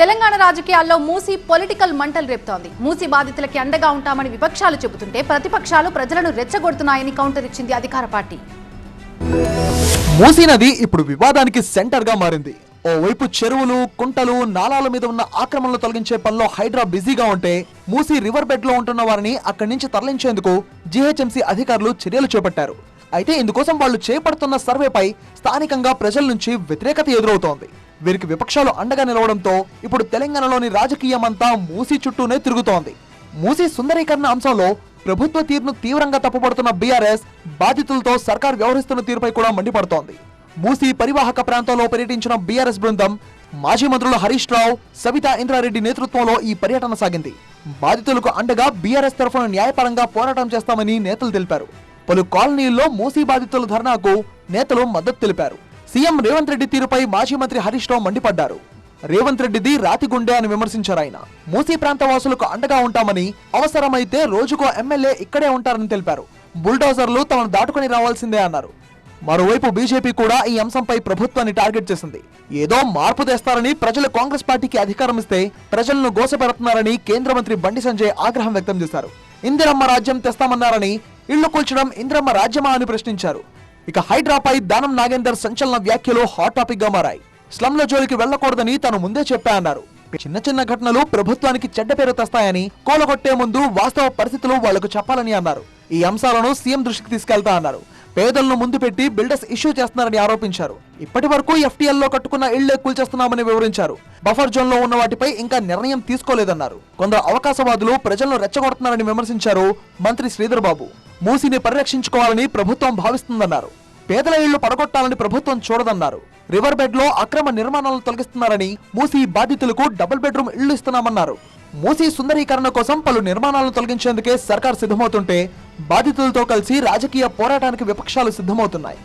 తెలంగాణ రాజకీయాల్లో మూసీ పొలిటికల్ మంటలు రేపుతోంది. మూసీ బాధితులకి అండగా ఉంటామని విపక్షాలు చెబుతుంటే ప్రతిపక్షాలు ప్రజలను రెచ్చగొడుతున్నాయని కౌంటర్ ఇచ్చింది అధికార పార్టీ. మూసీ నది ఇప్పుడు వివాదానికి సెంటర్ గా మారింది. ఓవైపు చెరువులు, కుంటలు, నాలాల మీద ఉన్న ఆక్రమణలు తొలగించే పనిలో హైడ్రా బిజీగా ఉంటే, మూసీ రివర్ బెడ్ లో ఉంటున్న వారిని అక్కడి నుంచి తరలించేందుకు జీహెచ్ఎంసీ అధికారులు చర్యలు చేపట్టారు. అయితే ఇందుకోసం వాళ్ళు చేపడుతున్న సర్వేపై స్థానికంగా ప్రజల నుంచి వ్యతిరేకత ఎదురవుతోంది. వీరికి విపక్షాలు అండగా నిలవడంతో ఇప్పుడు తెలంగాణలోని రాజకీయమంతా మూసీ చుట్టూనే తిరుగుతోంది. మూసీ సుందరీకరణ అంశంలో ప్రభుత్వ తీరును తీవ్రంగా తప్పుపడుతున్న బీఆర్ఎస్ బాధితులతో సర్కార్ వ్యవహరిస్తున్న తీరుపై కూడా మండిపడుతోంది. మూసీ పరివాహక ప్రాంతంలో పర్యటించిన బీఆర్ఎస్ బృందం మాజీ మంత్రులు హరీష్ రావు, సబితా ఇంద్రారెడ్డి నేతృత్వంలో ఈ పర్యటన సాగింది. బాధితులకు అండగా బీఆర్ఎస్ తరఫున న్యాయపరంగా పోరాటం చేస్తామని నేతలు తెలిపారు. పలు కాలనీల్లో మూసీ బాధితుల ధర్నాకు నేతలు మద్దతు తెలిపారు. సీఎం రేవంత్ రెడ్డి తీరుపై మాజీ మంత్రి హరీష్ రావు మండిపడ్డారు. రేవంత్ రెడ్డిది రాతిగుండె అని విమర్శించారు. ఆయన మూసీ ప్రాంత వాసులకు అండగా ఉంటామని, అవసరమైతే రోజుకో ఎమ్మెల్యే ఇక్కడే ఉంటారని తెలిపారు. బుల్డోజర్లు తమను దాటుకుని రావాల్సిందే అన్నారు. మరోవైపు బీజేపీ కూడా ఈ అంశంపై ప్రభుత్వాన్ని టార్గెట్ చేసింది. ఏదో మార్పు తెస్తారని ప్రజలు కాంగ్రెస్ పార్టీకి అధికారం ఇస్తే ప్రజలను గోసపెడుతున్నారని కేంద్ర మంత్రి బండి సంజయ్ ఆగ్రహం వ్యక్తం చేశారు. ఇందిరమ్మ రాజ్యం తెస్తామన్నారని ఇళ్లు కూల్చడం ఇందిరమ్మ రాజ్యమా అని ప్రశ్నించారు. ఇక హైడ్రాపై దానం నాగేందర్ సంచలన వ్యాఖ్యలు హాట్ టాపిక్ గా మారాయి. స్లంల జోలికి వెళ్లకూడదని తాను ముందే చెప్పా అన్నారు. చిన్న చిన్న ఘటనలు ప్రభుత్వానికి చెడ్డ పేరు తెస్తాయని, కూలగొట్టే ముందు వాస్తవ పరిస్థితులు వాళ్లకు చెప్పాలని అన్నారు. ఈ అంశాలను సీఎం దృష్టికి తీసుకెళ్తా అన్నారు. పేదలను ముందు పెట్టి బిల్డర్స్ ఇష్యూ చేస్తున్నారని ఆరోపించారు. ఇప్పటి వరకు ఎఫ్టీఎల్ లో కట్టుకున్న ఇళ్లే కూల్చేస్తున్నామని వివరించారు. బఫర్ జోన్ లో ఉన్న వాటిపై ఇంకా నిర్ణయం తీసుకోలేదన్నారు. కొందరు అవకాశవాదులు ప్రజలను రెచ్చగొడుతున్నారని విమర్శించారు మంత్రి శ్రీధర్ బాబు. మూసీని పరిరక్షించుకోవాలని ప్రభుత్వం భావిస్తుందన్నారు. పేదల ఇళ్లు పడగొట్టాలని ప్రభుత్వం చూడదన్నారు. రివర్ బెడ్ లో అక్రమ నిర్మాణాలను తొలగిస్తున్నారని, మూసీ బాధితులకు డబుల్ బెడ్రూమ్ ఇళ్లు ఇస్తున్నామన్నారు. మూసీ సుందరీకరణ కోసం పలు నిర్మాణాలను తొలగించేందుకే సర్కార్ సిద్ధమవుతుంటే, బాధితులతో కలిసి రాజకీయ పోరాటానికి విపక్షాలు సిద్ధమవుతున్నాయి.